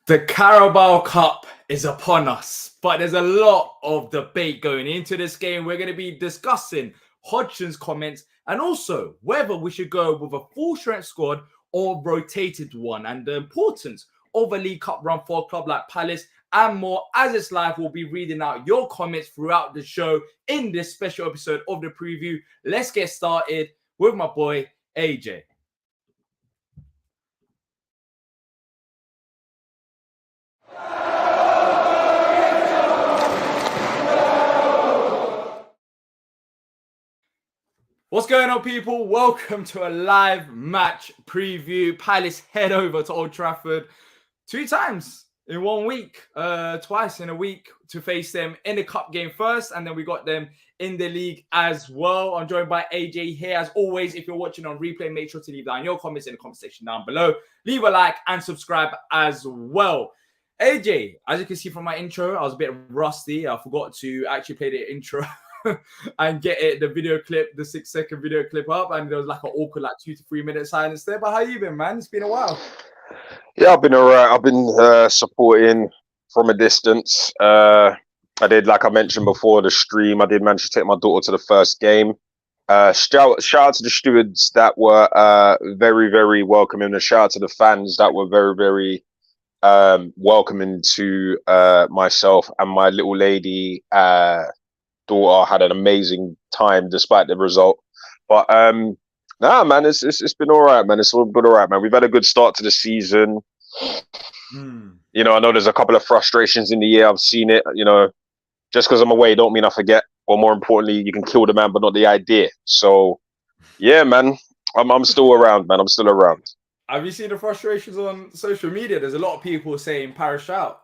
The Carabao Cup is upon us, but there's a lot of debate going into this game. We're going to be discussing Hodgson's comments and also whether we should go with a full strength squad or rotated one, and the importance of a League Cup run for a club like Palace and more. As it's live, we'll be reading out your comments throughout the show in this special episode of the preview. Let's get started with my boy AJ. What's going on, people? Welcome to a live match preview. Palace head over to Old Trafford 2 times in 1 week, twice in a week to face them in the cup game first, and then we got them in the league as well. I'm joined by AJ here. As always, if you're watching on replay, make sure to leave down your comments in the comment section down below. Leave a like and subscribe as well. AJ, as you can see from my intro, I was a bit rusty. I forgot to actually play the intro and get the video clip, the 6-second video clip up, and there was like an awkward 2 to 3 minute silence there. But how you been, man? It's been a while. Yeah, I've been all right. I've been supporting from a distance. I did, like I mentioned before the stream, I did manage to take my daughter to the first game. Shout out to the stewards that were very, very welcoming, and shout out to the fans that were very, very welcoming to myself and my little lady daughter. Had an amazing time despite the result. But nah, man, it's been all right, man. It's all been all right, man. We've had a good start to the season. You know, I know there's a couple of frustrations in the year. I've seen it. You know, just because I'm away don't mean I forget. Or more importantly, you can kill the man, but not the idea. So, yeah, man, I'm still around, man. I'm still around. Have you seen the frustrations on social media? There's a lot of people saying parish out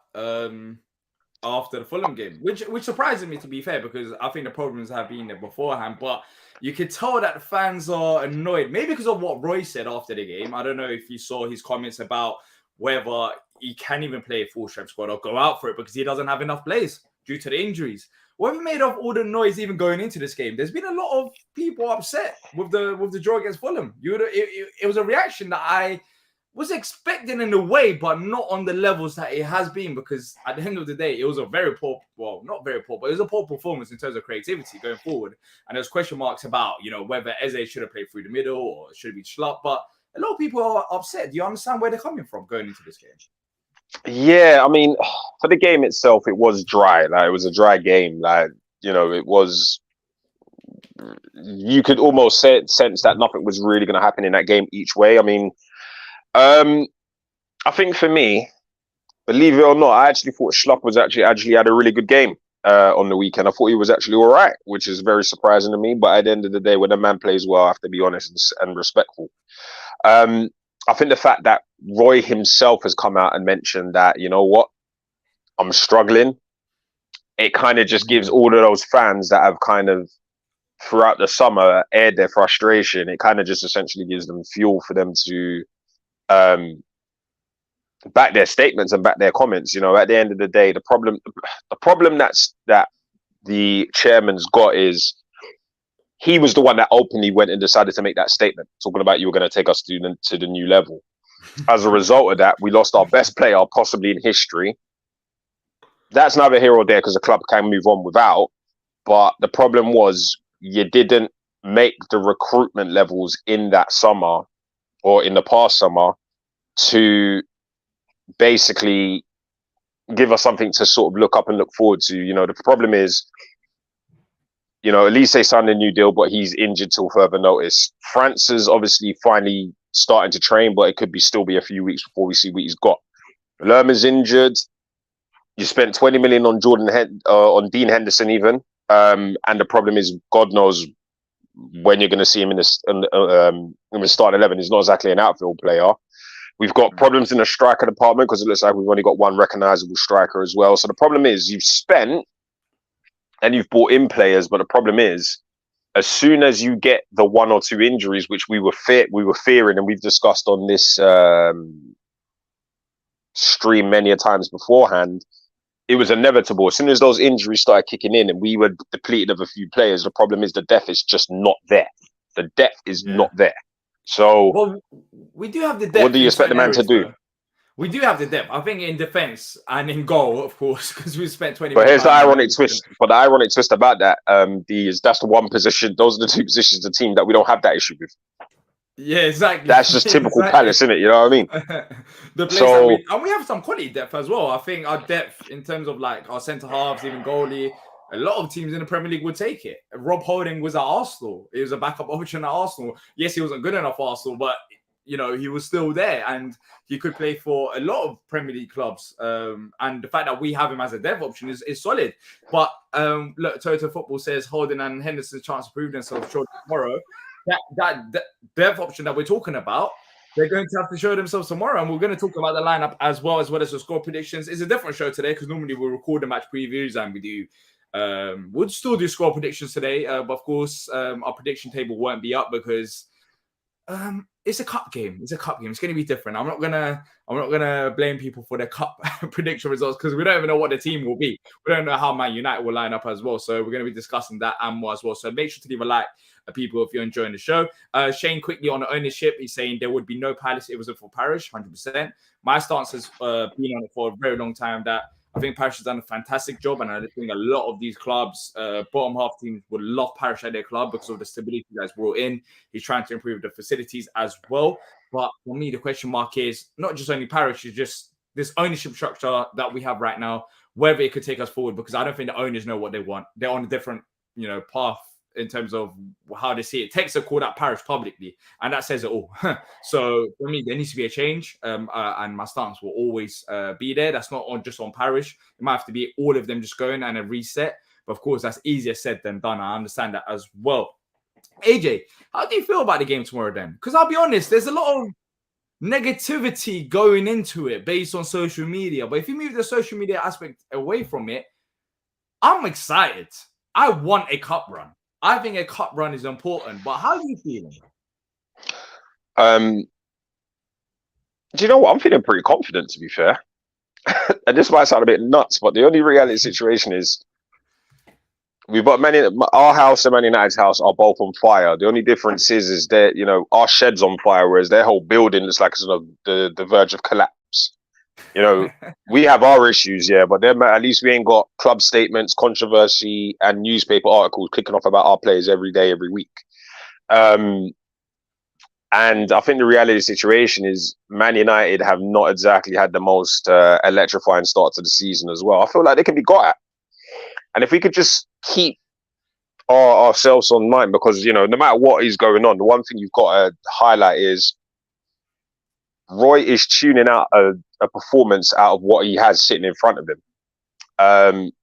after the Fulham game, which surprises me, to be fair, because I think the problems have been there beforehand. But you could tell that the fans are annoyed, maybe because of what Roy said after the game. I don't know if you saw his comments about whether he can even play a full strength squad or go out for it because he doesn't have enough players due to the injuries. Whatever made of all the noise even going into this game, there's been a lot of people upset with the draw against Fulham. It was a reaction that I was expecting in a way, but not on the levels that it has been, because at the end of the day, it was a very poor, well, not very poor, but it was a poor performance in terms of creativity going forward. And there's question marks about, you know, whether Eze should have played through the middle or should have been Schlupp. But a lot of people are upset. Do you understand where they're coming from going into this game? Yeah, I mean, for the game itself, it was dry. Like, it was a dry game. Like, you know, it was. You could almost sense that nothing was really going to happen in that game each way. I mean, I think for me, believe it or not, I actually thought Schlupp was actually had a really good game on the weekend. I thought he was actually all right, which is very surprising to me. But at the end of the day, when a man plays well, I have to be honest and respectful. I think the fact that Roy himself has come out and mentioned that, you know what, I'm struggling, it kind of just gives all of those fans that have kind of throughout the summer aired their frustration, it kind of just essentially gives them fuel for them to back their statements and back their comments. You know, at the end of the day, the problem that the chairman's got is he was the one that openly went and decided to make that statement, talking about you were going to take us to the new level. As a result of that, we lost our best player possibly in history. That's neither here or there because the club can move on without. But the problem was you didn't make the recruitment levels in that summer or in the past summer to basically give us something to sort of look up and look forward to. You know, the problem is, you know, Elise signed a new deal, but he's injured till further notice. France is obviously finally starting to train, but it could still be a few weeks before we see what he's got. Lerma's injured. You spent 20 million on on Dean Henderson even. And the problem is, God knows when you're going to see him in the start 11. He's not exactly an outfield player. We've got problems in the striker department because it looks like we've only got one recognisable striker as well. So the problem is you've spent and you've brought in players, but the problem is as soon as you get the 1 or 2 injuries, which we were fearing, and we've discussed on this stream many a times beforehand, it was inevitable. As soon as those injuries started kicking in and we were depleted of a few players, the problem is the depth is just not there. The depth is not there. So, well, we do have the depth. What do you expect the man to do? We do have the depth. I think in defense and in goal, of course, because we spent 20 But million here's the pounds. ironic twist. But the ironic twist about that, that's the one position. Those are the two positions of the team that we don't have that issue with. Yeah, exactly. That's just typical Exactly. Palace, isn't it? You know what I mean? The place So- and we have some quality depth as well. I think our depth in terms of like our centre halves, even goalie, a lot of teams in the Premier League would take it. Rob Holding was at Arsenal. He was a backup option at Arsenal. Yes, he wasn't good enough for Arsenal, but you know, he was still there and he could play for a lot of Premier League clubs. And the fact that we have him as a dev option is solid. But look, Toto Football says Holding and Henderson's chance to prove themselves shortly tomorrow. That dev option that we're talking about, they're going to have to show themselves tomorrow. And we're going to talk about the lineup as well as the score predictions. It's a different show today because normally we record the match previews and we do we'll still do score predictions today. But of course, our prediction table won't be up because it's a cup game. It's a cup game. It's going to be different. I'm not gonna blame people for their cup prediction results because we don't even know what the team will be. We don't know how Man United will line up as well. So we're going to be discussing that and more as well. So make sure to leave a like, people, if you're enjoying the show. Shane quickly on the ownership. He's saying there would be no Palace. It wasn't for Parish, 100%. My stance has been on it for a very long time that I think Parish has done a fantastic job, and I think a lot of these clubs, bottom half teams, would love Parish at their club because of the stability that's brought in. He's trying to improve the facilities as well. But for me, the question mark is not just only Parish, it's just this ownership structure that we have right now, whether it could take us forward, because I don't think the owners know what they want. They're on a different, path in terms of how they see it. Texas called out Parish publicly, and that says it all. So for me, there needs to be a change, and my stance will always be there. That's not just on Parish. It might have to be all of them just going and a reset. But of course, that's easier said than done. I understand that as well. AJ, how do you feel about the game tomorrow then? Because I'll be honest, there's a lot of negativity going into it based on social media. But if you move the social media aspect away from it, I'm excited. I want a cup run. I think a cup run is important, but how are you feeling? Do you know what? I'm feeling pretty confident, to be fair. And this might sound a bit nuts, but the only reality situation is we've got our house and Man United's house are both on fire. The only difference is that, our shed's on fire, whereas their whole building looks like it's on the verge of collapse. We have our issues, yeah, but then at least we ain't got club statements, controversy, and newspaper articles kicking off about our players every day, every week. And I think the reality of the situation is Man United have not exactly had the most electrifying start to the season as well. I feel like they can be got at. And if we could just keep ourselves on mind, because, no matter what is going on, the one thing you've got to highlight is Roy is tuning out a performance out of what he has sitting in front of him.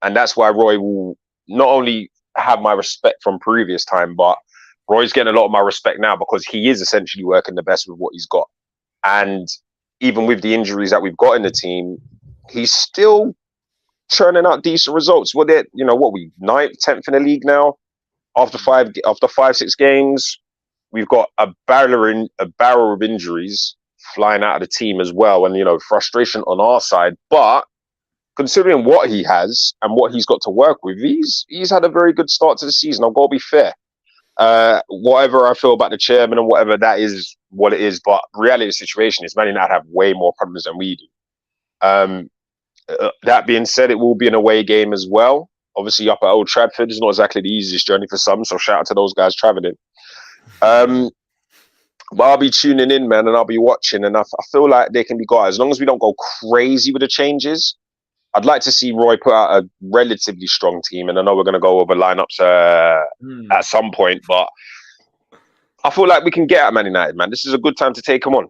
And that's why Roy will not only have my respect from previous time, but Roy's getting a lot of my respect now because he is essentially working the best with what he's got. And even with the injuries that we've got in the team, he's still churning out decent results. What we 9th, 10th in the league now after 5-6 games. We've got a barrel of injuries flying out of the team as well, and frustration on our side. But considering what he has and what he's got to work with, he's had a very good start to the season. I've got to be fair. Whatever I feel about the chairman and whatever, that is what it is. But the reality of the situation is Man United have way more problems than we do. That being said, it will be an away game as well. Obviously, up at Old Trafford is not exactly the easiest journey for some. So shout out to those guys traveling. But I'll be tuning in, man, and I'll be watching. And I feel like they can be got as long as we don't go crazy with the changes. I'd like to see Roy put out a relatively strong team. And I know we're going to go over lineups at some point, but I feel like we can get at Man United, man. This is a good time to take them on.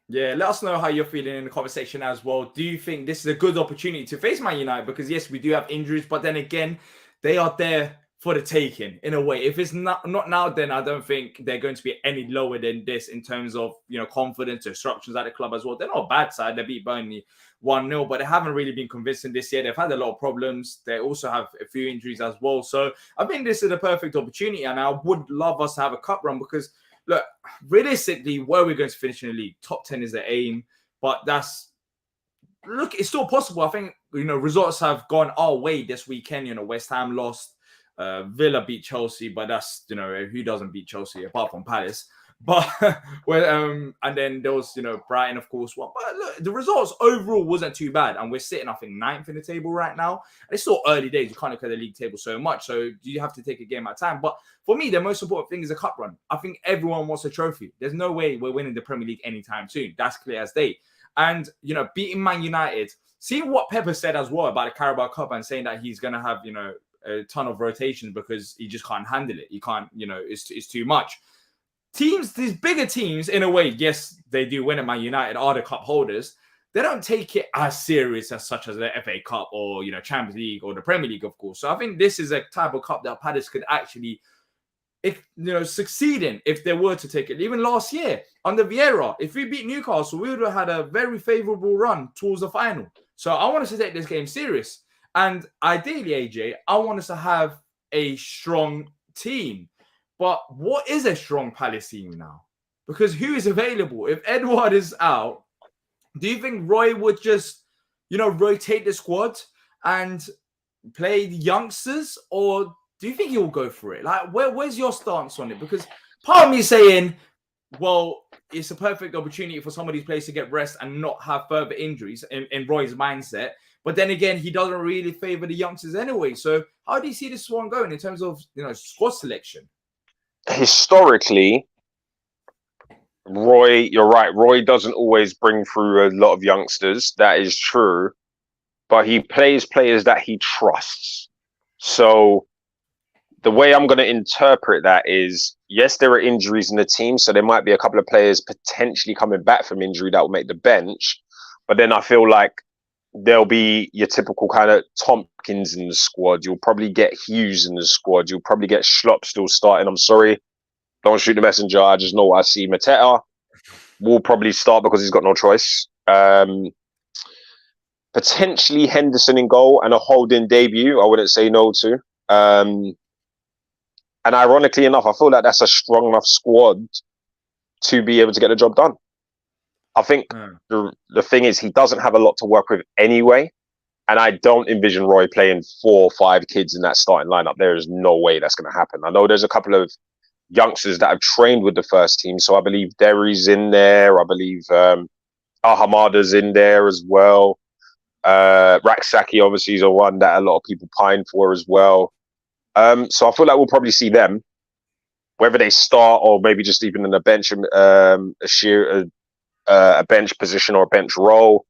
Yeah, let us know how you're feeling in the conversation as well. Do you think this is a good opportunity to face Man United? Because yes, we do have injuries, but then again, they are there for the taking in a way. If it's not now, then I don't think they're going to be any lower than this in terms of confidence or instructions at the club as well. They're not a bad side. They beat Burnley 1-0, but they haven't really been convincing this year. They've had a lot of problems. They also have a few injuries as well. So I think this is a perfect opportunity, and I would love us to have a cup run because look, realistically, where we're going to finish in the league, top 10 is the aim, but it's still possible. I think, results have gone our way this weekend. West Ham lost, Villa beat Chelsea, but that's, who doesn't beat Chelsea apart from Palace. But and then there was Brighton, of course, one. But look, the results overall wasn't too bad, and we're sitting, I think, ninth in the table right now. And it's still early days. You can't look at the league table so much, so you have to take a game at a time. But for me, the most important thing is a cup run. I think everyone wants a trophy. There's no way we're winning the Premier League anytime soon. That's clear as day. And beating Man United, seeing what Pepper said as well about the Carabao Cup and saying that he's gonna have a ton of rotations because he just can't handle it. He can't, it's too much. Teams, these bigger teams, in a way, yes, they do win at Man United, are the cup holders. They don't take it as serious as such as the FA Cup or Champions League or the Premier League, of course. So I think this is a type of cup that Palace could actually, succeed in if they were to take it. Even last year under Vieira, if we beat Newcastle, we would have had a very favourable run towards the final. So I want us to take this game serious, and ideally, AJ, I want us to have a strong team. But what is a strong Palace team now? Because who is available? If Edouard is out, do you think Roy would just, rotate the squad and play the youngsters? Or do you think he will go for it? Like, where's your stance on it? Because part of me is saying, well, it's a perfect opportunity for some of these players to get rest and not have further injuries in Roy's mindset. But then again, he doesn't really favour the youngsters anyway. So how do you see this one going in terms of, squad selection? Historically, Roy, you're right. Roy doesn't always bring through a lot of youngsters. That is true. But he plays players that he trusts. So the way I'm going to interpret that is, yes, there are injuries in the team. So there might be a couple of players potentially coming back from injury that will make the bench. But then I feel like there'll be your typical kind of Tompkins in the squad. You'll probably get Hughes in the squad. You'll probably get Schlupp still starting. I'm sorry. Don't shoot the messenger. I just know what I see. Mateta will probably start because he's got no choice. Potentially Henderson in goal and a Holding debut. I wouldn't say no to. And ironically enough, I feel like that's a strong enough squad to be able to get the job done. I think the thing is he doesn't have a lot to work with anyway. And I don't envision Roy playing 4 or 5 kids in that starting lineup. There is no way that's going to happen. I know there's a couple of youngsters that have trained with the first team. So I believe Derry's in there. I believe Ahamada's in there as well. Raksaki obviously is a one that a lot of people pine for as well. So I feel like we'll probably see them, whether they start or maybe just even in a bench, a bench position or a bench role.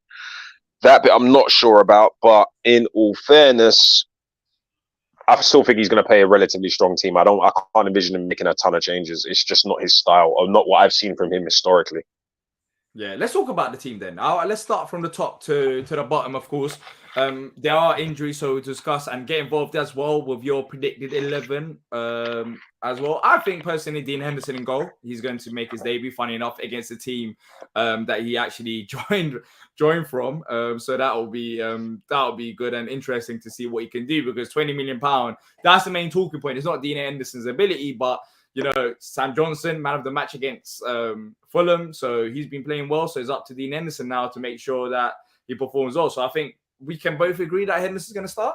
That bit I'm not sure about, but in all fairness, I still think he's going to play a relatively strong team. I can't envision him making a ton of changes. It's just not his style, or not what I've seen from him historically. Yeah, let's talk about the team then. Let's start from the top to the bottom, of course. There are injuries, so we'll discuss and get involved as well with your predicted 11 as well. I think personally, Dean Henderson in goal. He's going to make his debut, funny enough, against the team that he actually joined from. So that'll be good and interesting to see what he can do, because £20 million, that's the main talking point. It's not Dean Henderson's ability, but Sam Johnson, man of the match against Fulham. So he's been playing well. So it's up to Dean Henderson now to make sure that he performs well. So I think we can both agree that Henderson's going to start.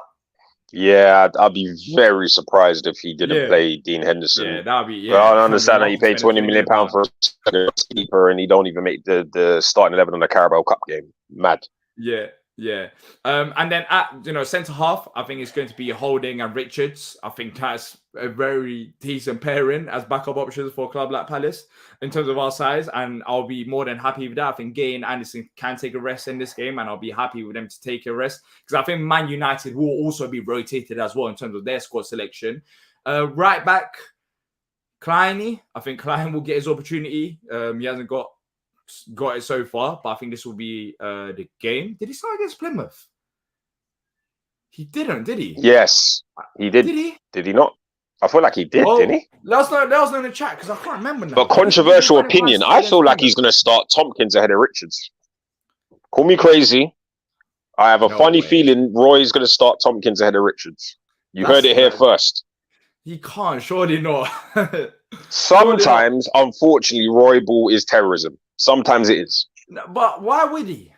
Yeah, I'd be very surprised if he didn't play Dean Henderson. Yeah, that'd be. Yeah, well, I understand that you paid £20 million for a keeper and he don't even make the starting 11 on the Carabao Cup game. Mad. Yeah. And then at centre half, I think it's going to be Holding and Richards. I think that's a very decent pairing as backup options for a club like Palace in terms of our size, and I'll be more than happy with that. I think Gay and Anderson can take a rest in this game, and I'll be happy with them to take a rest, because I think Man United will also be rotated as well in terms of their squad selection. Right back, Kleiny. I think Klein will get his opportunity. He hasn't got it so far, but I think this will be the game. Did he start against Plymouth? He didn't, did he? Yes, he did. Did he? Did he not? I feel like he did, didn't he? Let us know in the chat, because I can't remember now. But controversial opinion, I feel like he's going to start Tompkins ahead of Richards. Call me crazy. I have a funny feeling Roy's going to start Tompkins ahead of Richards. You heard it here first. He can't, surely not. Sometimes, unfortunately, Roy Ball is terrorism. Sometimes it is. No, but why would he?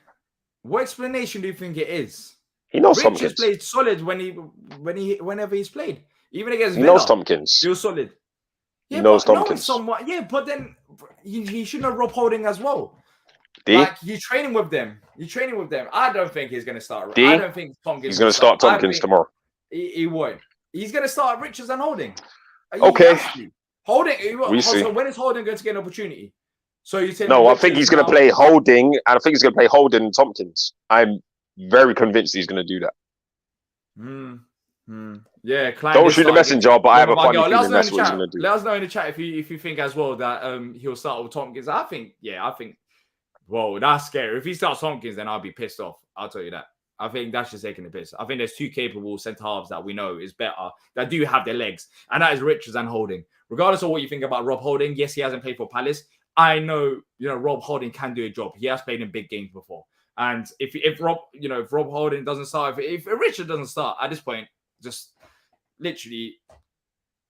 What explanation do you think it is? He knows Richards Tompkins. Played solid whenever he's played. Even against Villa. He knows Tompkins. He was solid. Yeah, he knows Tompkins. Somewhat, yeah, but then he should know Rob Holding as well. D? Like, you're training with them. I don't think he's going to start. D? I don't think Tompkins He's going to start Tompkins tomorrow. He won't. He's going to start Richards and Holding. Okay. Holding. See. So when is Holding going to get an opportunity? So you tell No, I think he's going to play Holding, and I think he's going to play Holding and Tompkins. I'm very convinced he's going to do that. Yeah, Klein, don't shoot the messenger, but I have a funny feeling that's what he's going to do. Let us know in the chat if you think as well that he'll start with Tompkins. I think, whoa, that's scary. If he starts Tompkins, then I'll be pissed off. I'll tell you that. I think that's just taking the piss. I think there's two capable centre halves that we know is better, that do have their legs, and that is Richards and Holding. Regardless of what you think about Rob Holding, yes, he hasn't played for Palace. I know, Rob Holding can do a job. He has played in big games before. And if Rob Holding doesn't start, if Richard doesn't start at this point, just literally,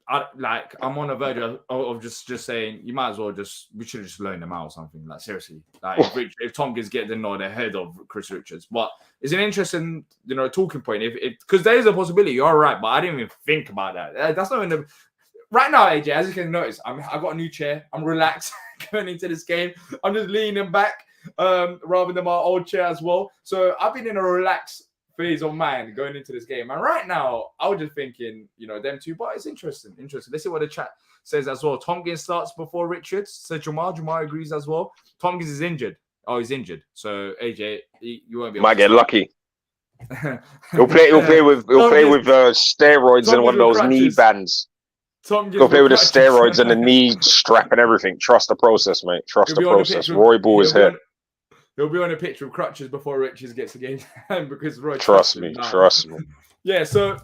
I'm on the verge of just saying you might as well we should have just loaned them out or something. Like, seriously, like if Tompkins get the nod ahead of Chris Richards. But it's an interesting talking point. If because there is a possibility. You're right, but I didn't even think about that. That's not in the right now, AJ. As you can notice, I got a new chair. I'm relaxed going into this game. I'm just leaning back rather than my old chair as well. So I've been in a relaxed phase of mind going into this game. And right now, I was just thinking, them two, but it's interesting. Let's see what the chat says as well. Tompkins starts before Richards. So Jamar agrees as well. Tompkins is injured. Oh, he's injured. So AJ, you won't be able might get lucky. He'll play with steroids and one of those knee bands. He'll play with the steroids and the knee strap and everything. Trust the process, mate. Trust the process. Roy Ball is here. He'll be on a pitch with crutches before Richards gets the game time because Roy. Trust me. Yeah. So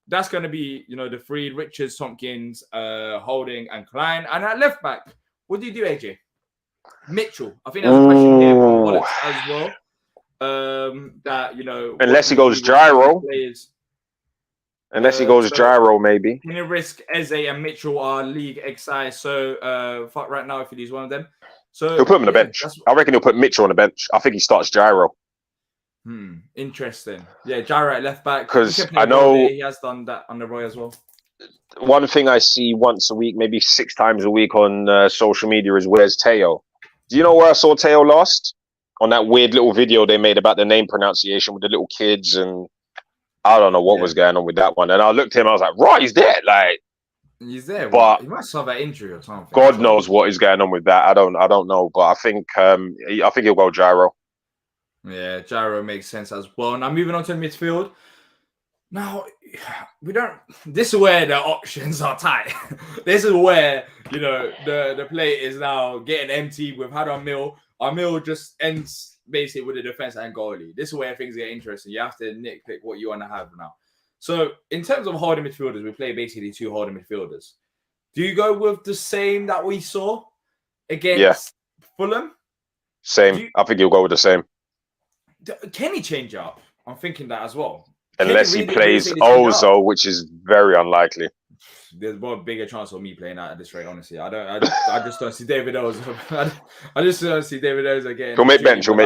that's going to be the three: Richards, Tompkins, Holding, and Klein. And at left back, what do you do, AJ? Mitchell. I think there's a question here for Wallace as well. That unless he goes gyro. Unless he goes gyro, maybe. Can you risk Eze and Mitchell are league excised? So right now, if he leaves one of them. So he'll put him on the bench. I reckon he'll put Mitchell on the bench. I think he starts gyro. Interesting. Yeah, gyro at left back. Because I know he has done that under Roy as well. One thing I see once a week, maybe 6 times a week on social media is where's Teo? Do you know where I saw Teo last? On that weird little video they made about the name pronunciation with the little kids, and I don't know what was going on with that one. And I looked at him, I was like, right, he's there. Like, he's there, but he must have an injury or something. God knows what is going on with that. I don't know, but I think he'll go gyro. Yeah, gyro makes sense as well. Now moving on to the midfield. Now this is where the options are tight. This is where the plate is now getting empty. We've had our meal just ends basically with the defense and goalie. This is where things get interesting. You have to nitpick what you want to have now. So in terms of holding midfielders, we play basically 2 holding midfielders. Do you go with the same that we saw against Fulham? Same. I think he'll go with the same. Can he change up? I'm thinking that as well. Unless he plays Ozo, which is very unlikely. There's one bigger chance of me playing at this rate, honestly. I just don't see David Ozo. I just don't see David Ozo again. He'll make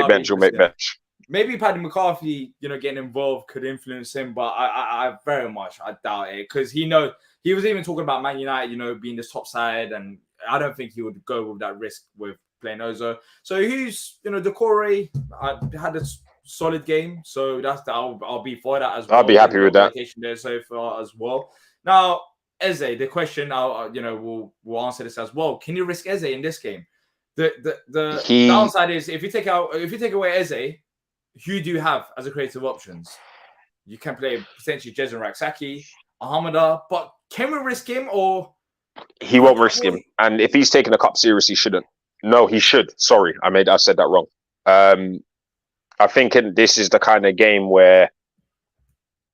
bench. Maybe Paddy McCarthy, getting involved could influence him, but I very much doubt it because he was even talking about Man United, being this top side, and I don't think he would go with that risk with playing Ozo. So who's Decore had a solid game, so I'll be for that as well. I'll be happy with that. There so far as well. Now, Eze, the question we'll answer this as well. Can you risk Eze in this game? The downside is if you take away Eze, who do you have as a creative options? You can play potentially Jezan Raksaki, Ahamada, but can we risk him or he won't risk him? And if he's taking a cup serious, he shouldn't. No, he should. Sorry, I said that wrong. I think this is the kind of game where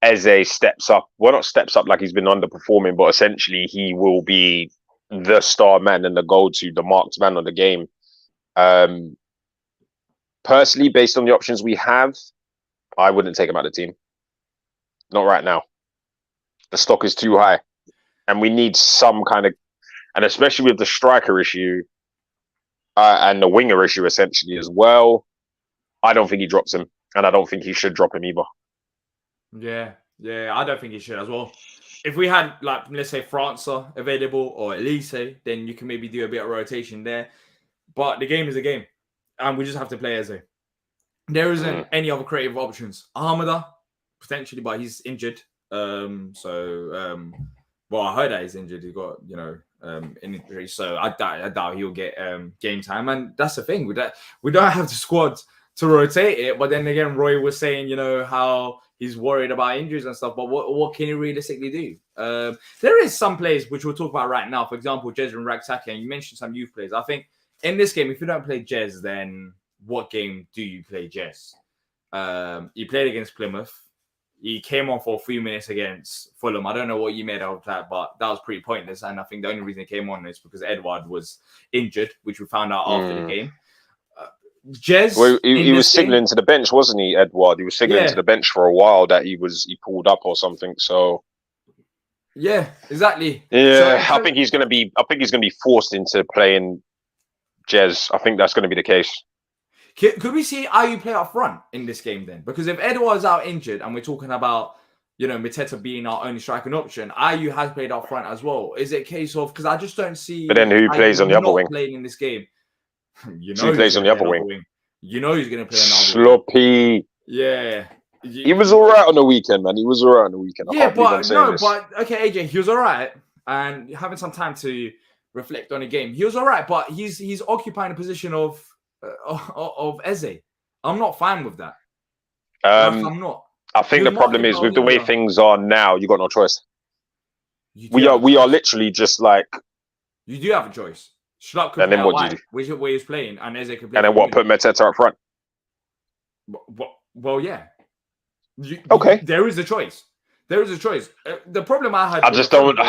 Eze steps up. Well, not steps up like he's been underperforming, but essentially he will be the star man and the go-to, the marked man of the game. Personally, based on the options we have, I wouldn't take him out of the team. Not right now. The stock is too high. And we need some kind of... And especially with the striker issue and the winger issue, essentially, as well, I don't think he drops him. And I don't think he should drop him either. Yeah, I don't think he should as well. if we had like let's say Franca available or Elise, then you can maybe do a bit of rotation there. But the game is a game, and we just have to play Eze. There isn't any other creative options. Ahmada potentially, but he's injured. Well, I heard that he's injured. He got injury, so I doubt he'll get game time. And that's the thing with that. We don't have the squad to rotate it. But then again, Roy was saying, how he's worried about injuries and stuff. But what can he realistically do? There is some players which we'll talk about right now. For example, Jez and Ragsaki, and you mentioned some youth players. I think in this game, if you don't play Jez, then what game do you play Jez? He played against Plymouth. He came on for a few minutes against Fulham. I don't know what you made of that, but that was pretty pointless. And I think the only reason he came on is because Edouard was injured, which we found out after the game. Jez, well, he was signaling to the bench, wasn't he, Edouard? He was signaling to the bench for a while that he pulled up or something. So yeah, exactly. Yeah, so, I think he's going to be forced into playing Jez. I think that's going to be the case. Could we see Ayew play up front in this game then? Because if Edouard's out injured and we're talking about, Mateta being our only striking option, Ayew has played up front as well. Is it a case of, because I just don't see... But then who plays on the other wing? Playing in this game. Who plays on the other wing? You know who's going to play on the other Sloppy. wing. Yeah. He was all right on the weekend, man. He was all right on the weekend. Okay, AJ, he was all right. And having some time to reflect on the game, he was all right, but he's occupying a position of Eze. I'm not fine with that. I'm not. I think the problem is with the way things are now, you got no choice. We are literally just like. You do have a choice. Schlupp could and play then what do you do? Which way he's playing, and Eze could play. And then what? Put Mateta up front. Well, yeah. Okay. There is a choice. The problem I had. I just don't.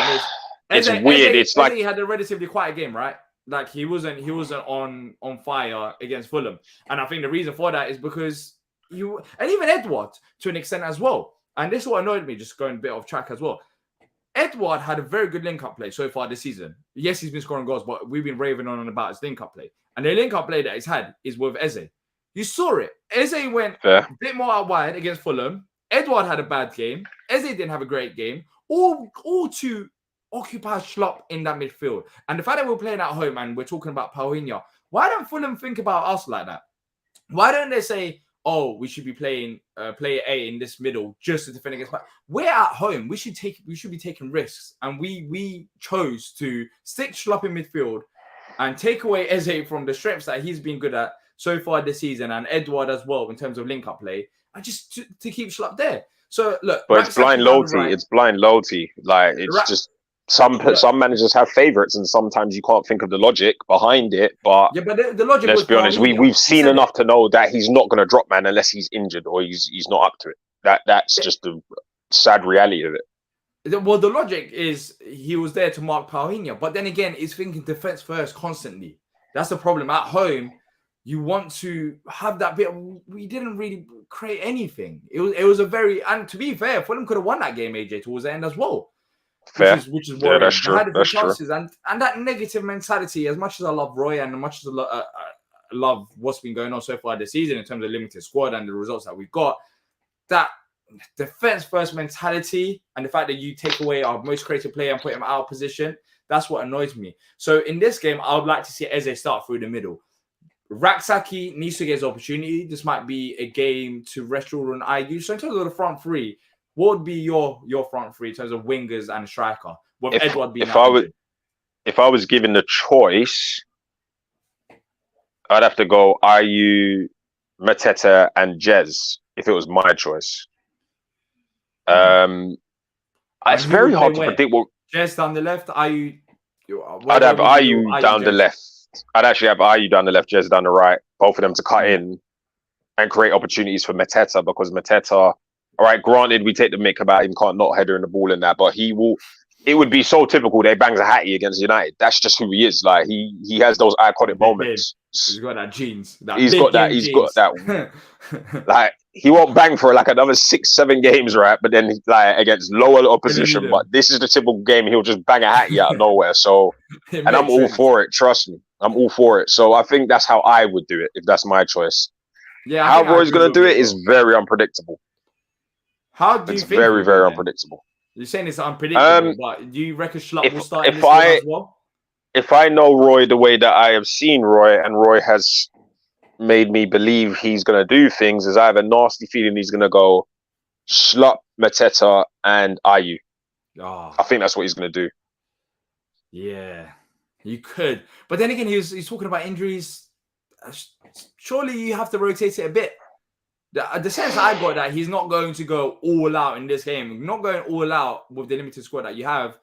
It's weird. It's like he had a relatively quiet game, right? Like he wasn't on fire against Fulham, and I think the reason for that is because and even Edouard to an extent as well. And this is what annoyed me, just going a bit off track as well. Edouard had a very good link-up play so far this season. Yes, he's been scoring goals, but we've been raving on and about his link-up play. And the link-up play that he's had is with Eze. You saw it. Eze went a bit more out wide against Fulham. Edouard had a bad game. Eze didn't have a great game. All to occupy Schlupp in that midfield. And the fact that we're playing at home and we're talking about Paulinho, why don't Fulham think about us like that? Why don't they say, we should be playing player A in this middle just to defend against... We're at home. We should be taking risks. And we chose to stick Schlupp in midfield and take away Eze from the strengths that he's been good at so far this season, and Edouard as well in terms of link-up play, and just to keep Schlupp there. So look, but it's blind loyalty. Right. It's blind loyalty. Like it's just some managers have favourites, and sometimes you can't think of the logic behind it. But the logic. Let's be honest. We've seen enough to know that he's not going to drop man unless he's injured or he's not up to it. That's just the sad reality of it. Well, the logic is he was there to mark Paulinho, but then again, he's thinking defence first constantly. That's the problem. At home, you want to have that bit. We didn't really create anything. It was a very, and to be fair, Fulham could have won that game, AJ, towards the end as well. Fair. Which is worrying. That's true. That's chances, true. And that negative mentality, as much as I love Roy and as much as I love what's been going on so far this season in terms of limited squad and the results that we've got, that defense first mentality and the fact that you take away our most creative player and put him out of position, that's what annoys me. So in this game, I would like to see Eze start through the middle. Ragsaki needs to get his opportunity. This might be a game to rest Jordan and Ayew. So in terms of the front three, what would be your front three in terms of wingers and a striker? With Edouard being if I was given the choice, I'd have to go Ayew, Mateta, and Jez if it was my choice. It's very hard to predict what. Jez down the left, Ayew. I'd have Ayew down the left. I'd actually have Ayew down the left, Jez down the right. Both of them to cut in and create opportunities for Mateta, because Mateta, all right, granted, we take the mick about him can't not header in the ball and that, but he will. It would be so typical that he bangs a hattie against United. That's just who he is. Like he has those iconic moments. He's got that genes. He's got that. Like he won't bang for like another 6-7 games, right? But then like against lower opposition. But this is the typical game he'll just bang a hattie out of nowhere. So, and I'm all for it. Trust me, I'm all for it. So I think that's how I would do it if that's my choice. Yeah. How Roy's going to do it is very unpredictable. How do you it's think? Very, very unpredictable. You're saying it's unpredictable, but do you reckon Schlupp will start in this game as well? If I know Roy the way that I have seen Roy, and Roy has made me believe he's going to do things, is I have a nasty feeling he's going to go Schlupp, Mateta, and Ayew. Oh. I think that's what he's going to do. Yeah, you could. But then again, he's talking about injuries. Surely you have to rotate it a bit. The sense I got that he's not going to go all out in this game. Not going all out with the limited squad that you have.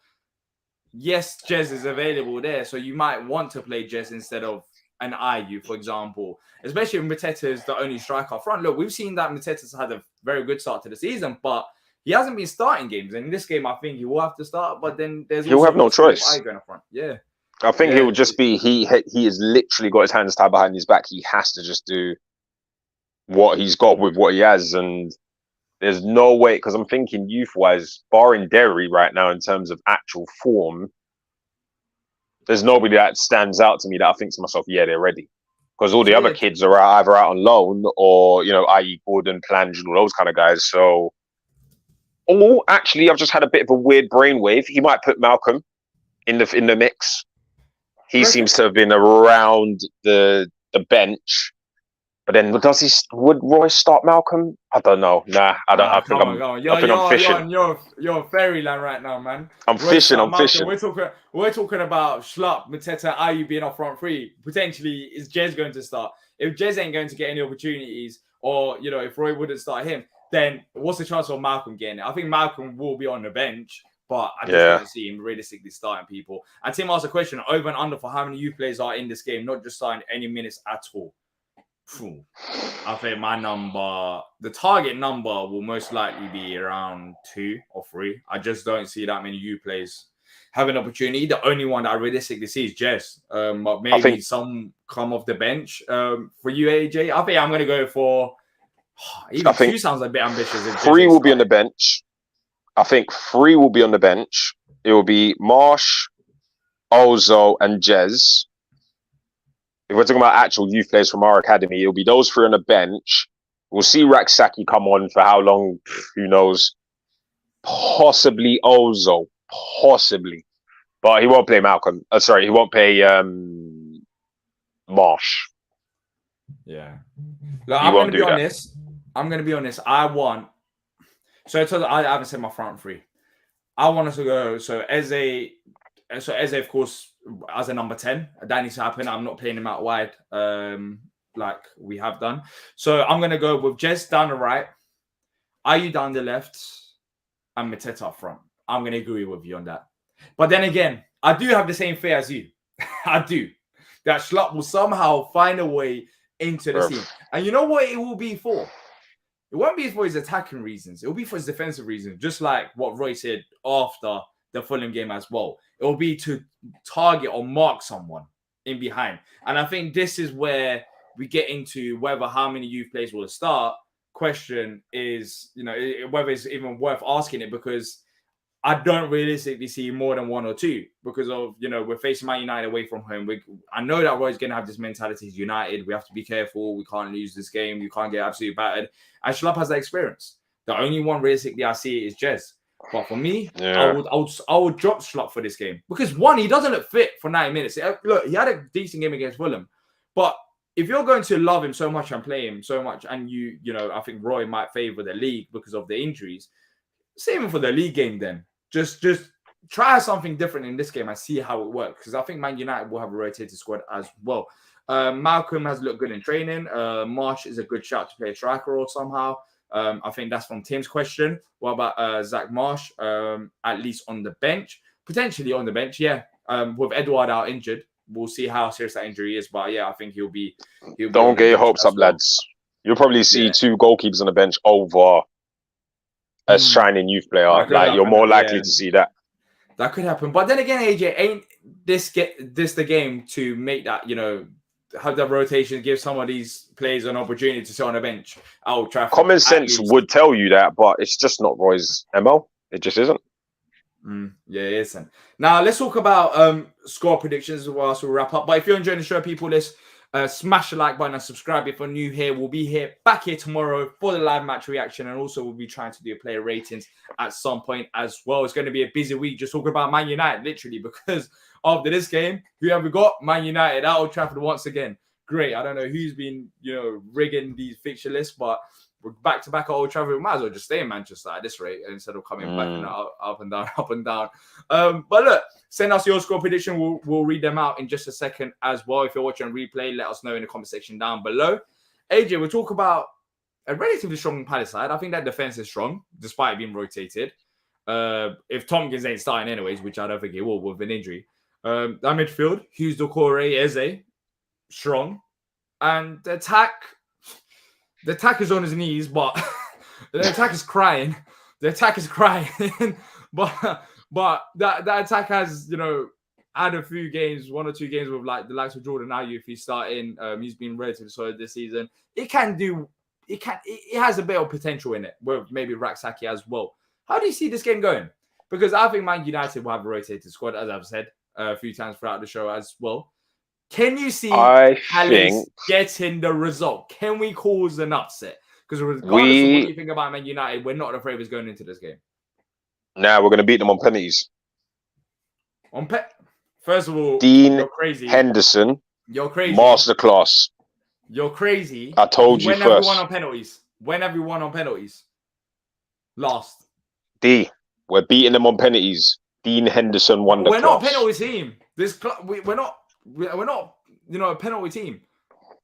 Yes, Jez is available there, so you might want to play Jez instead of an Ayew, for example. Especially if Mateta is the only striker up front. Look, we've seen that Mateta's had a very good start to the season, but he hasn't been starting games. And in this game, I think he will have to start, but then he'll have no choice. Ayew going up front. Yeah. I think he will just be, he has literally got his hands tied behind his back. He has to just do what he's got with what he has. And there's no way, because I'm thinking youth-wise, barring Derry right now in terms of actual form, there's nobody that stands out to me that I think to myself, yeah, they're ready. Because all the other kids are either out on loan or, i.e. Gordon, Plange, and all those kind of guys. So, actually, I've just had a bit of a weird brainwave. He might put Malcolm in the mix. He seems to have been around the bench. But then would Roy start Malcolm? I don't know. Nah, I don't. I think I'm fishing. You're fairyland right now, man. I'm fishing. We're talking about Schlupp, Mateta, Ayew being off front three. Potentially, is Jez going to start? If Jez ain't going to get any opportunities, or if Roy wouldn't start him, then what's the chance of Malcolm getting it? I think Malcolm will be on the bench, but I just don't see him realistically starting people. And Tim asked a question: over and under for how many youth players are in this game, not just starting any minutes at all. I think the target number will most likely be around 2 or 3. I just don't see that many youth players have an opportunity. The only one that I realistically see is Jez. But maybe some come off the bench. For you, AJ, I think I'm going to go for even 2 sounds a bit ambitious. 3 will be on the bench. I think 3 will be on the bench. It will be Marsh, Ozo, and Jez. If we're talking about actual youth players from our academy, it'll be those 3 on the bench. We'll see Raksaki come on for how long, who knows. Possibly Ozo. Possibly. But he won't play Malcolm. He won't play Marsh. Yeah. Look, I'm going to be honest. I haven't said my front 3. I want us to go. So Eze, of course, as a number 10, that needs to happen. I'm not playing him out wide like we have done. So I'm going to go with Jez down the right, Ayew down the left, and Mateta up front. I'm going to agree with you on that. But then again, I do have the same fear as you. I do. That Schlupp will somehow find a way into the team. And you know what it will be for? It won't be for his attacking reasons. It will be for his defensive reasons, just like what Roy said after the Fulham game as well. It will be to target or mark someone in behind. And I think this is where we get into whether how many youth players will start. Question is, whether it's even worth asking it, because I don't realistically see more than 1 or 2 because of, we're facing Man United away from home. I know that Roy's going to have this mentality. He's United. We have to be careful. We can't lose this game. We can't get absolutely battered. And Schlupp has that experience. The only one realistically I see is Jez. But for me, I would drop Schlupp for this game because 1, he doesn't look fit for 90 minutes. Look, he had a decent game against Fulham, but if you're going to love him so much and play him so much, and I think Roy might favour the league because of the injuries. Save him for the league game then. Just try something different in this game and see how it works, because I think Man United will have a rotated squad as well. Malcolm has looked good in training. Marsh is a good shout to play a striker or somehow. I think that's from Tim's question. What about Zach Marsh? At least on the bench, potentially on the bench. Yeah, with Edouard out injured, we'll see how serious that injury is. But yeah, I think he'll be. Don't get your hopes up, lads. You'll probably see 2 goalkeepers on the bench over a shining youth player. Like you're more likely to see that. That could happen. But then again, AJ, ain't this the game to make that have the rotation, give some of these players an opportunity to sit on a bench. Common sense would tell you that, but it's just not Roy's MO. It just isn't. Yeah, it isn't. Now let's talk about score predictions whilst we wrap up. But if you're enjoying the show, people, let's Smash the like button and subscribe if you're new here. We'll be back here tomorrow for the live match reaction, and also we'll be trying to do player ratings at some point as well. It's going to be a busy week just talking about Man United, literally, because after this game, who have we got? Man United at Old Trafford once again. Great. I don't know who's been, rigging these fixture lists, but we're back to back at Old Trafford. We might as well just stay in Manchester at this rate instead of coming back and up and down, up and down. But look, send us your score prediction. We'll read them out in just a second as well. If you're watching on replay, let us know in the comment section down below. AJ, we'll talk about a relatively strong Palace side. I think that defense is strong, despite being rotated. If Tompkins ain't starting anyways, which I don't think he will with an injury. That midfield, Hughes, Doucouré, Eze, strong. And the attack is on his knees, but the attack is crying. The attack is crying. but that attack has, had a few games, 1 or 2 games with like the likes of Jordan Ayew if he's starting. He's been relatively solid this season. It has a bit of potential in it, with maybe Raksaki as well. How do you see this game going? Because I think Man United will have a rotated squad, as I've said a few times throughout the show as well. Can you see Palace getting the result? Can we cause an upset? Because regardless of what you think about Man United, we're not the favourites going into this game. We're going to beat them on penalties. First of all, Dean you're crazy. Henderson. You're crazy. Masterclass. You're crazy. I told you when first. Everyone on penalties. When everyone on penalties. Last. D. We're beating them on penalties. Dean Henderson won the class. We're not a penalty team. We're not, a penalty team.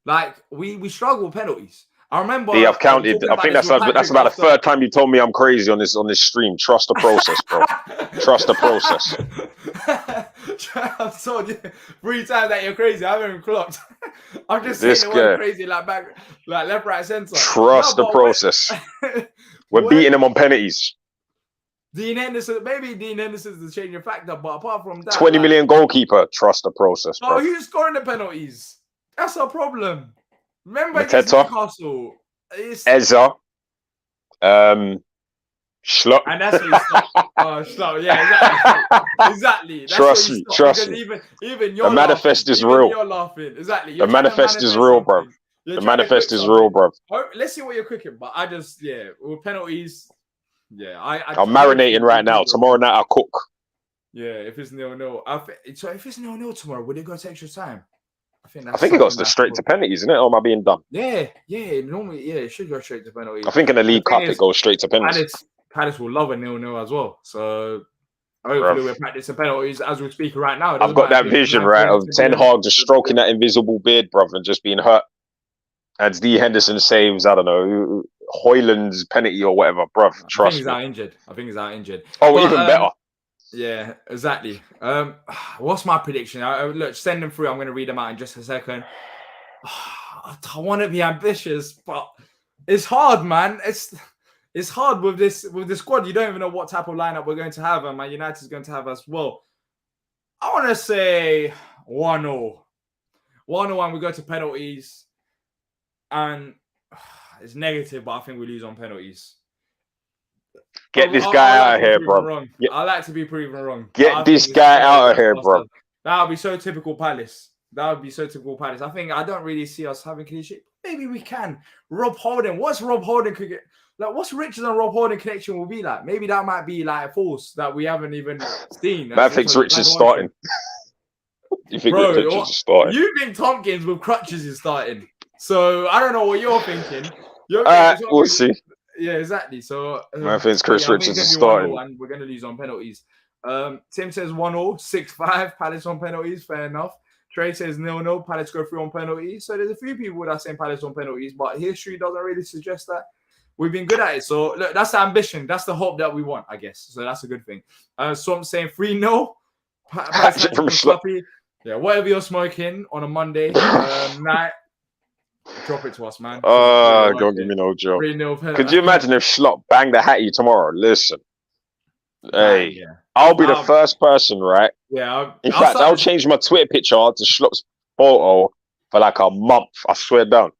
Like, we struggle with penalties. I remember. Yeah, I've counted. I think that's about the third time you told me I'm crazy on this stream. Trust the process, bro. Trust the process. I've told you 3 times that you're crazy. I haven't even clocked. I'm just saying the word crazy, like left, right, center. Trust the process. We're beating them on penalties. Dean Henderson, maybe Dean Henderson's the changing factor, but apart from that, 20 million goalkeeper. Trust the process, bro. Oh, who's scoring the penalties? That's our problem. Remember against Newcastle, Eza, Schlupp. And that's what you stop. Oh, Schlupp. Yeah, exactly. That's trust me. Trust me. Even you're the manifest is real. You're laughing. Exactly. The manifest is real, bro. The manifest is real, bro. Let's see what you're cooking. But I just, with penalties, I'm marinating right now. Tomorrow night I'll cook. Yeah, if it's 0-0. So if it's 0-0 tomorrow, would it go to extra time? I think it goes straight to penalties, isn't it? Or am I being dumb? Yeah. Normally, it should go straight to penalties. I think in the League Cup it goes straight to penalties. Palace will love a 0-0 as well. So hopefully we're practicing penalties as we speak right now. I've got that vision, right, of Ten Hag just stroking that invisible beard, brother, and just being hurt. And Dee Henderson saves, I don't know, Hoyland's penalty or whatever, bruv. Trust me. I think he's out injured. Oh, but, even better. Yeah, exactly. What's my prediction? Look, send them through. I'm going to read them out in just a second. I want to be ambitious, but it's hard, man. It's hard with this squad. You don't even know what type of lineup we're going to have, and Man United is going to have as well. I want to say 1-0. 1-0, we go to penalties, and it's negative, but I think we lose on penalties. Get this guy out of here, bro. I like to be proven wrong. Get this guy out of here, bro. That would be so typical Palace. I don't really see us having clean sheet. Maybe we can. Rob Holding. What's Rob Holding? What's Richards and Rob Holding connection will be like? Maybe that might be like a force that we haven't even seen. Man thinks Richards starting. You think Richards is starting? You think Tompkins with crutches is starting. So I don't know what you're thinking. We'll see. Yeah, exactly. So I think Chris Richards is starting. And we're going to lose on penalties. Tim says 1-0, 6-5, Palace on penalties. Fair enough. Trey says 0-0, Palace go through on penalties. So there's a few people that are saying Palace on penalties, but history doesn't really suggest that. We've been good at it. So look, that's the ambition. That's the hope that we want, I guess. So that's a good thing. So I'm saying 3-0. Yeah, whatever you're smoking on a Monday night, drop it to us, man. Don't give me no joke. Could you imagine if Schlupp banged the hattie tomorrow? Listen. Hey, I'll be the first person, right? Yeah. In fact, I'll change my Twitter picture to Schlupp's photo for like a month. I swear down.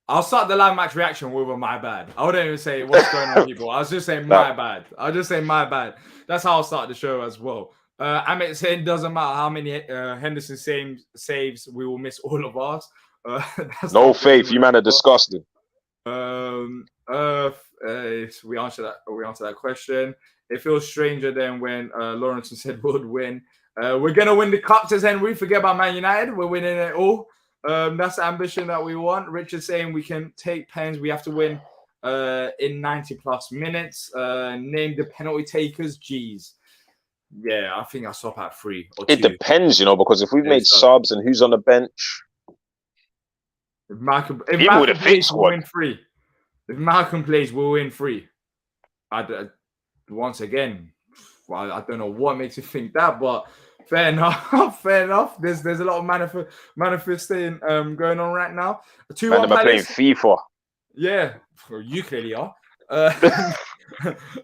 I'll start the live match reaction with a my bad. I wouldn't even say what's going on, people. I was just saying my bad. I'll just say my bad. That's how I'll start the show as well. Amit saying doesn't matter how many Henderson saves, we will miss all of ours. That's No not faith. You man are disgusting. We answered that question. It feels stranger than when Lawrence said we would win. We're gonna win the cup, says Henry. Forget about Man United. We're winning it all. That's the ambition that we want. Richard saying we can take pens. We have to win in 90 plus minutes. Name the penalty takers. Jeez. Yeah, I think I stop at 3 or 2. It depends, because if we've made subs and who's on the bench, if Malcolm with a fit plays, we'll squad. win 3. If Malcolm plays, we'll win 3. Once again, well, I don't know what makes you think that, but fair enough. Fair enough. There's a lot of manifesting going on right now. 2-1 playing FIFA. Yeah, you clearly are.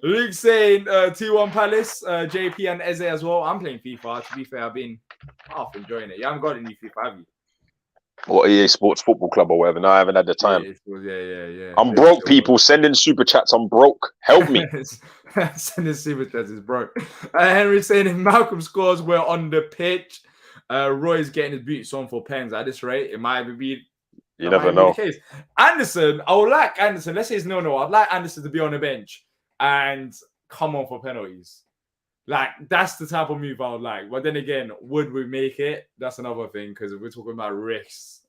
Luke saying 2-1 Palace, JP and Eze as well. I'm playing FIFA. To be fair, I've been half enjoying it. You haven't got any FIFA, have you? Or EA Sports Football Club or whatever. No, I haven't had the time. Yeah. I'm broke, people. Sending super chats. I'm broke. Help me. Sending super chats is broke. Henry saying if Malcolm scores, we're on the pitch. Roy's getting his boots on for pens. At this rate, it might be. You never know. The case. Anderson, I would like Anderson. Let's say it's no. I'd like Anderson to be on the bench and come on for penalties. Like, that's the type of move I would like. But then again, would we make it? That's another thing, because we're talking about risks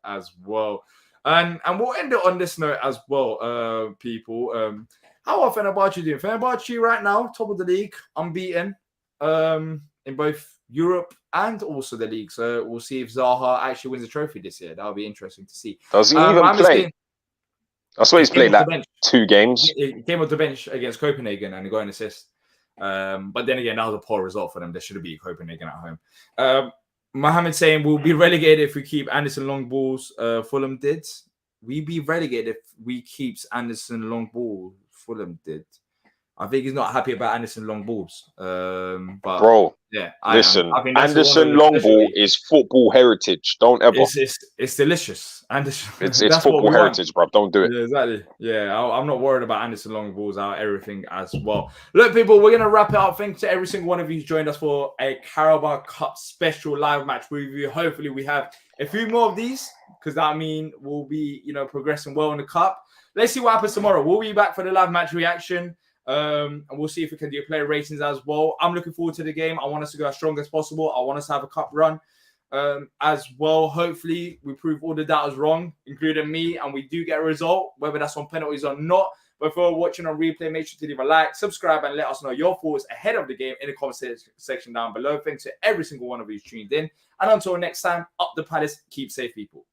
as well. And we'll end it on this note as well, people. How are Fenerbahce doing? Fenerbahce right now, top of the league, unbeaten in both Europe and also the league. So we'll see if Zaha actually wins a trophy this year. That'll be interesting to see. Does he even play? I swear he's played like 2 games. He came off the bench against Copenhagen and got an assist. But then again, that was a poor result for them. They should have beat Copenhagen at home. Mohammed saying we'll be relegated if we keep Anderson long balls. Fulham did. We be relegated if we keep Anderson long ball. Fulham did. I think he's not happy about Anderson long balls. But bro, yeah, listen, Anderson long ball is football heritage. Don't ever. It's delicious. Anderson, it's football heritage, bro. Don't do it. Yeah, exactly. Yeah, I'm not worried about Anderson long balls out everything as well. Look, people, we're gonna wrap it up. Thanks to every single one of you who's joined us for a Carabao Cup special live match review. Hopefully, we have a few more of these because that means we'll be, progressing well in the cup. Let's see what happens tomorrow. We'll be back for the live match reaction. And we'll see if we can do player ratings as well. I'm looking forward to the game. I want us to go as strong as possible. I want us to have a cup run as well. Hopefully, we prove all the doubters wrong, including me, and we do get a result, whether that's on penalties or not. But if you're watching on replay, make sure to leave a like, subscribe, and let us know your thoughts ahead of the game in the comment section down below. Thanks to every single one of you tuned in. And until next time, up the Palace. Keep safe, people.